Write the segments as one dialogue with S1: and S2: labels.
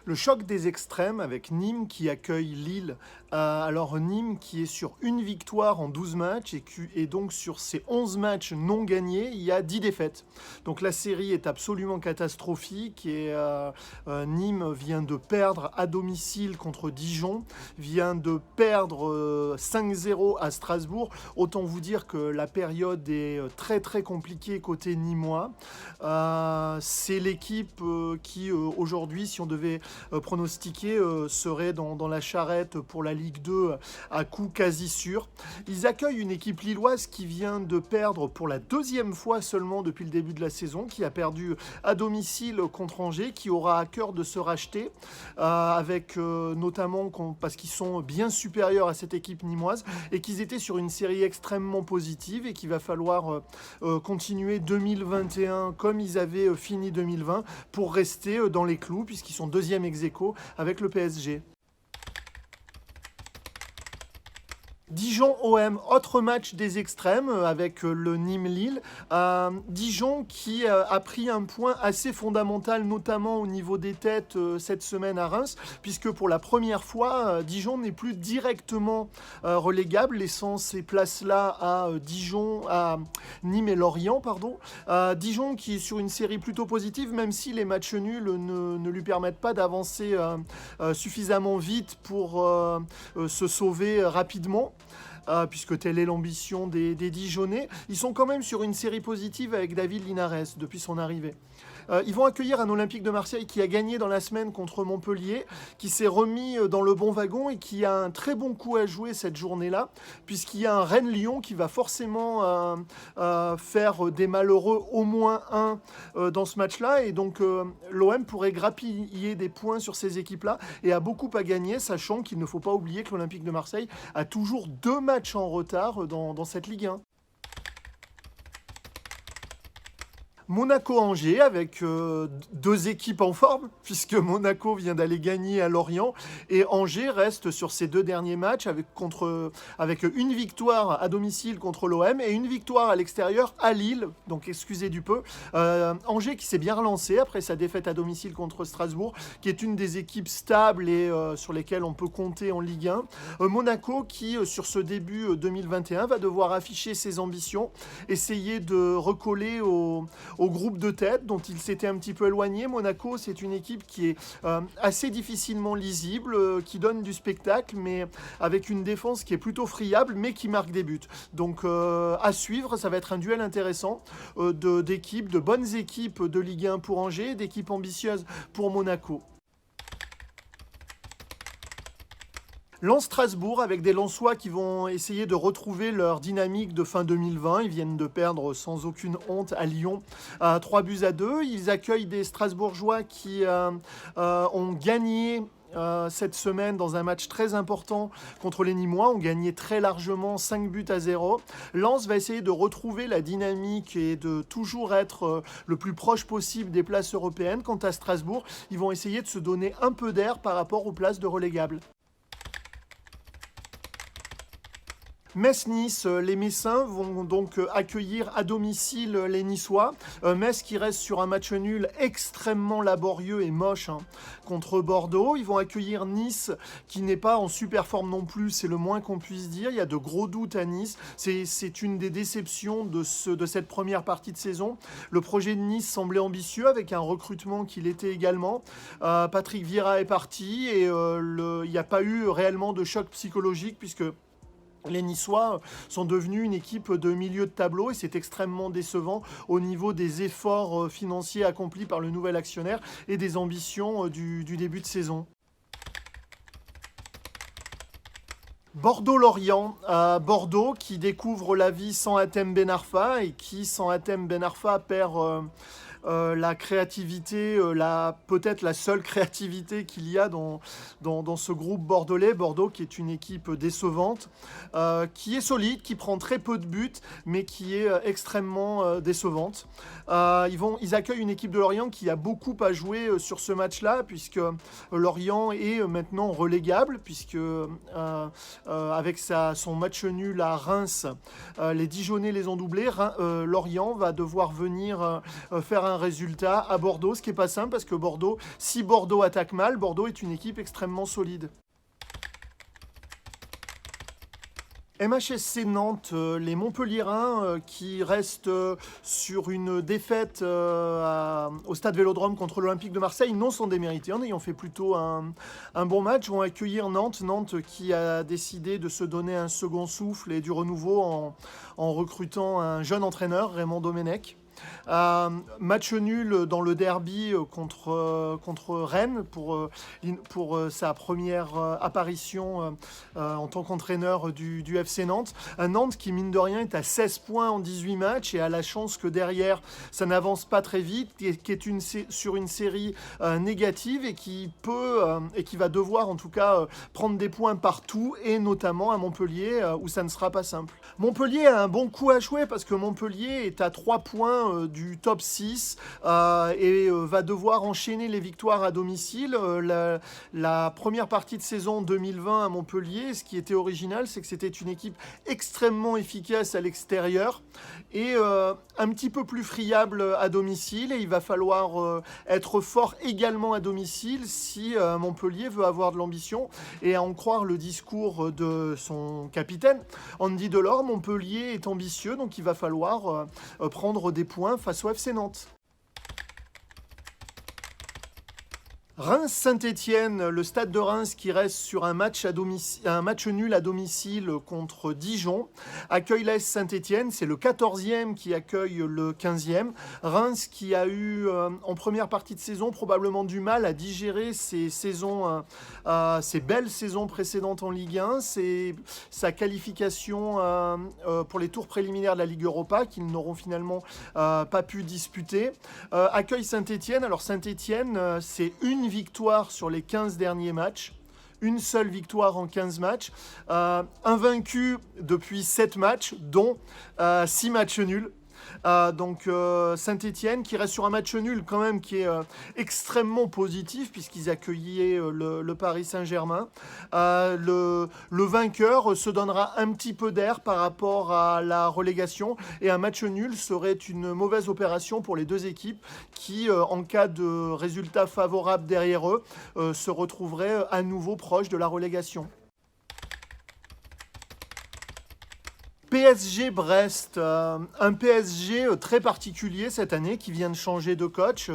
S1: Le choc des extrêmes avec Nîmes qui accueille Lille. Alors Nîmes qui est sur une victoire en 12 matchs et donc sur ses 11 matchs non gagnés, il y a 10 défaites. Donc la série est absolument catastrophique et Nîmes vient de perdre à domicile contre Dijon, vient de perdre 5-0 à Strasbourg. Autant vous dire que la période est très très compliquée côté nîmois. C'est l'équipe qui aujourd'hui, si on devait pronostiqué serait dans la charrette pour la Ligue 2 à coup quasi sûr. Ils accueillent une équipe lilloise qui vient de perdre pour la deuxième fois seulement depuis le début de la saison, qui a perdu à domicile contre Angers, qui aura à cœur de se racheter, avec notamment parce qu'ils sont bien supérieurs à cette équipe nîmoise et qu'ils étaient sur une série extrêmement positive et qu'il va falloir continuer 2021 comme ils avaient fini 2020 pour rester dans les clous puisqu'ils sont deuxième ex-aequo avec le PSG. Dijon-OM, autre match des extrêmes avec le Nîmes-Lille. Dijon qui a pris un point assez fondamental, notamment au niveau des têtes cette semaine à Reims, puisque pour la première fois, Dijon n'est plus directement relégable, laissant ces places-là à Dijon, à Nîmes et Lorient, pardon. Dijon qui est sur une série plutôt positive, même si les matchs nuls ne lui permettent pas d'avancer suffisamment vite pour se sauver rapidement. Puisque telle est l'ambition des Dijonnais. Ils sont quand même sur une série positive avec David Linares depuis son arrivée. Ils vont accueillir un Olympique de Marseille qui a gagné dans la semaine contre Montpellier, qui s'est remis dans le bon wagon et qui a un très bon coup à jouer cette journée-là, puisqu'il y a un Rennes-Lyon qui va forcément faire des malheureux au moins un dans ce match-là. Et donc l'OM pourrait grappiller des points sur ces équipes-là et a beaucoup à gagner, sachant qu'il ne faut pas oublier que l'Olympique de Marseille a toujours 2 matchs en retard dans cette Ligue 1. Monaco-Angers avec 2 équipes en forme, puisque Monaco vient d'aller gagner à Lorient et Angers reste sur ses 2 derniers matchs avec une victoire à domicile contre l'OM et une victoire à l'extérieur à Lille, donc excusez du peu. Angers qui s'est bien relancé après sa défaite à domicile contre Strasbourg, qui est une des équipes stables et sur lesquelles on peut compter en Ligue 1. Monaco qui, sur ce début 2021, va devoir afficher ses ambitions, essayer de recoller au groupe de tête dont il s'était un petit peu éloigné. Monaco, c'est une équipe qui est assez difficilement lisible, qui donne du spectacle, mais avec une défense qui est plutôt friable, mais qui marque des buts. Donc à suivre, ça va être un duel intéressant d'équipes, de bonnes équipes de Ligue 1 pour Angers, d'équipes ambitieuses pour Monaco. Lens-Strasbourg avec des Lensois qui vont essayer de retrouver leur dynamique de fin 2020. Ils viennent de perdre sans aucune honte à Lyon 3-2. Ils accueillent des Strasbourgeois qui ont gagné cette semaine dans un match très important contre les Nîmois. On gagnait très largement 5-0. Lens va essayer de retrouver la dynamique et de toujours être le plus proche possible des places européennes. Quant à Strasbourg, ils vont essayer de se donner un peu d'air par rapport aux places de relégables. Metz-Nice, les Messins vont donc accueillir à domicile les Niçois. Metz qui reste sur un match nul extrêmement laborieux et moche contre Bordeaux. Ils vont accueillir Nice qui n'est pas en super forme non plus, c'est le moins qu'on puisse dire. Il y a de gros doutes à Nice. C'est une des déceptions de cette première partie de saison. Le projet de Nice semblait ambitieux avec un recrutement qui l'était également. Patrick Vieira est parti et il n'y a pas eu réellement de choc psychologique puisque les Niçois sont devenus une équipe de milieu de tableau et c'est extrêmement décevant au niveau des efforts financiers accomplis par le nouvel actionnaire et des ambitions du début de saison. Bordeaux-Lorient, Bordeaux qui découvre la vie sans Hatem Ben Arfa et qui, sans Hatem Ben Arfa, perd la créativité, peut-être la seule créativité qu'il y a dans ce groupe bordelais. Bordeaux qui est une équipe décevante, qui est solide, qui prend très peu de buts, mais qui est extrêmement décevante. Ils accueillent une équipe de Lorient qui a beaucoup à jouer sur ce match-là, puisque Lorient est maintenant relégable, puisque avec son match nul à Reims, les Dijonais les ont doublés. Lorient va devoir venir faire un résultat à Bordeaux, ce qui n'est pas simple, parce que si Bordeaux attaque mal, Bordeaux est une équipe extrêmement solide. MHSC Nantes, les Montpelliérains qui restent sur une défaite au stade Vélodrome contre l'Olympique de Marseille, non sans démériter, en ayant fait plutôt un bon match, vont accueillir Nantes. Nantes qui a décidé de se donner un second souffle et du renouveau en recrutant un jeune entraîneur, Raymond Domenech. Match nul dans le derby contre Rennes pour sa première apparition en tant qu'entraîneur du FC Nantes. Un Nantes qui, mine de rien, est à 16 points en 18 matchs et a la chance que derrière, ça n'avance pas très vite, qui est sur une série négative et qui va devoir en tout cas prendre des points partout, et notamment à Montpellier où ça ne sera pas simple. Montpellier a un bon coup à jouer parce que Montpellier est à 3 points du top 6 et va devoir enchaîner les victoires à domicile. La première partie de saison 2020 à Montpellier, ce qui était original, c'est que c'était une équipe extrêmement efficace à l'extérieur et un petit peu plus friable à domicile, et il va falloir être fort également à domicile si Montpellier veut avoir de l'ambition. Et à en croire le discours de son capitaine, Andy Delors, Montpellier est ambitieux, donc il va falloir prendre des points face au FC Nantes. Reims-Saint-Étienne, le stade de Reims qui reste sur un match nul à domicile contre Dijon, accueille l'AS Saint-Étienne, c'est le 14e qui accueille le 15e. Reims qui a eu en première partie de saison probablement du mal à digérer ses belles saisons précédentes en Ligue 1, c'est sa qualification pour les tours préliminaires de la Ligue Europa qu'ils n'auront finalement pas pu disputer. Accueille Saint-Étienne, alors Saint-Étienne c'est une victoire sur les 15 derniers matchs, une seule victoire en 15 matchs, invaincu depuis 7 matchs, dont 6 matchs nuls. Donc Saint-Étienne qui reste sur un match nul quand même qui est extrêmement positif puisqu'ils accueillaient le Paris Saint-Germain. Le vainqueur se donnera un petit peu d'air par rapport à la relégation, et un match nul serait une mauvaise opération pour les deux équipes qui, en cas de résultat favorable derrière eux, se retrouveraient à nouveau proches de la relégation. PSG-Brest, un PSG très particulier cette année qui vient de changer de coach,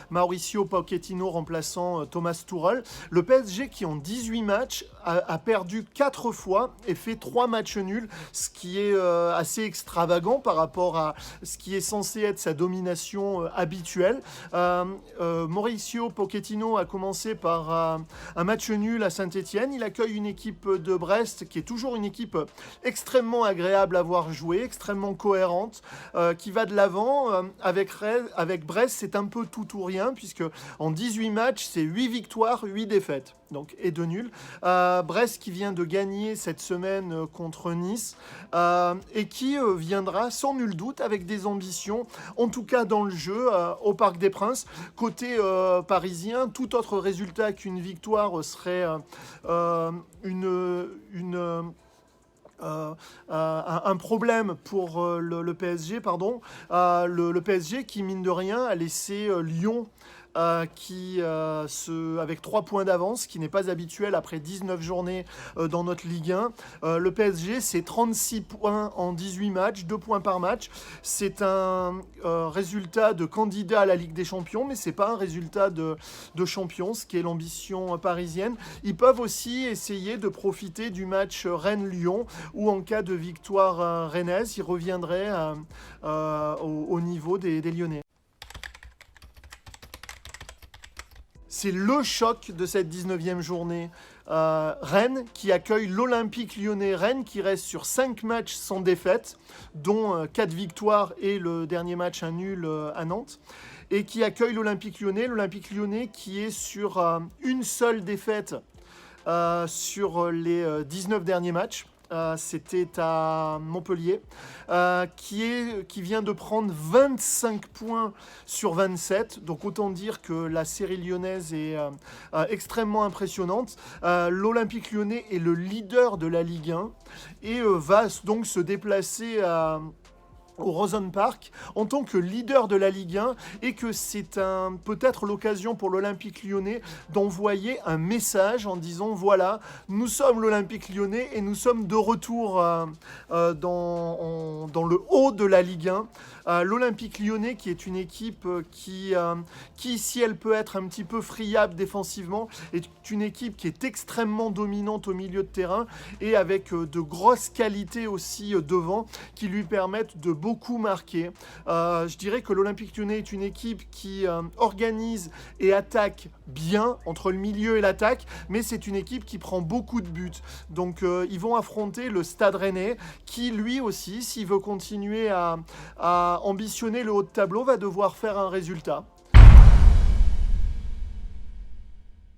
S1: Mauricio Pochettino remplaçant Thomas Tuchel. Le PSG qui en 18 matchs a perdu 4 fois et fait 3 matchs nuls, ce qui est assez extravagant par rapport à ce qui est censé être sa domination habituelle. Mauricio Pochettino a commencé par un match nul à Saint-Étienne. Il accueille une équipe de Brest qui est toujours une équipe extrêmement agréable à voir jouer, extrêmement cohérente, qui va de l'avant. Avec Brest, c'est un peu tout ou rien, puisque en 18 matchs, c'est 8 victoires, 8 défaites, donc, et 2 nuls. Brest qui vient de gagner cette semaine contre Nice, et qui viendra sans nul doute avec des ambitions, en tout cas dans le jeu, au Parc des Princes. Côté parisien, tout autre résultat qu'une victoire serait un problème pour le PSG, pardon. Le PSG qui, mine de rien, a laissé Lyon avec 3 points d'avance, qui n'est pas habituel après 19 journées dans notre Ligue 1. Le PSG, c'est 36 points en 18 matchs, 2 points par match. C'est un résultat de candidat à la Ligue des Champions, mais c'est pas un résultat de champion, ce qui est l'ambition parisienne. Ils peuvent aussi essayer de profiter du match Rennes-Lyon, où en cas de victoire rennaise, ils reviendraient au niveau des Lyonnais. C'est le choc de cette 19e journée. Rennes qui accueille l'Olympique Lyonnais. Rennes qui reste sur 5 matchs sans défaite, dont 4 victoires et le dernier match un nul à Nantes. et qui accueille l'Olympique Lyonnais. L'Olympique Lyonnais qui est sur une seule défaite sur les 19 derniers matchs. C'était à Montpellier, qui vient de prendre 25 points sur 27. Donc autant dire que la série lyonnaise est extrêmement impressionnante. L'Olympique lyonnais est le leader de la Ligue 1 et va donc se déplacer au Rosen Park en tant que leader de la Ligue 1 et que c'est peut-être l'occasion pour l'Olympique lyonnais d'envoyer un message en disant voilà, nous sommes l'Olympique lyonnais et nous sommes de retour dans le haut de la Ligue 1. L'Olympique lyonnais qui est une équipe qui, si elle peut être un petit peu friable défensivement, est une équipe qui est extrêmement dominante au milieu de terrain et avec de grosses qualités aussi devant qui lui permettent de beaucoup marquer. Je dirais que l'Olympique lyonnais est une équipe qui organise et attaque bien entre le milieu et l'attaque, mais c'est une équipe qui prend beaucoup de buts. Donc ils vont affronter le Stade Rennais qui lui aussi, s'il veut continuer à ambitionner le haut de tableau, va devoir faire un résultat.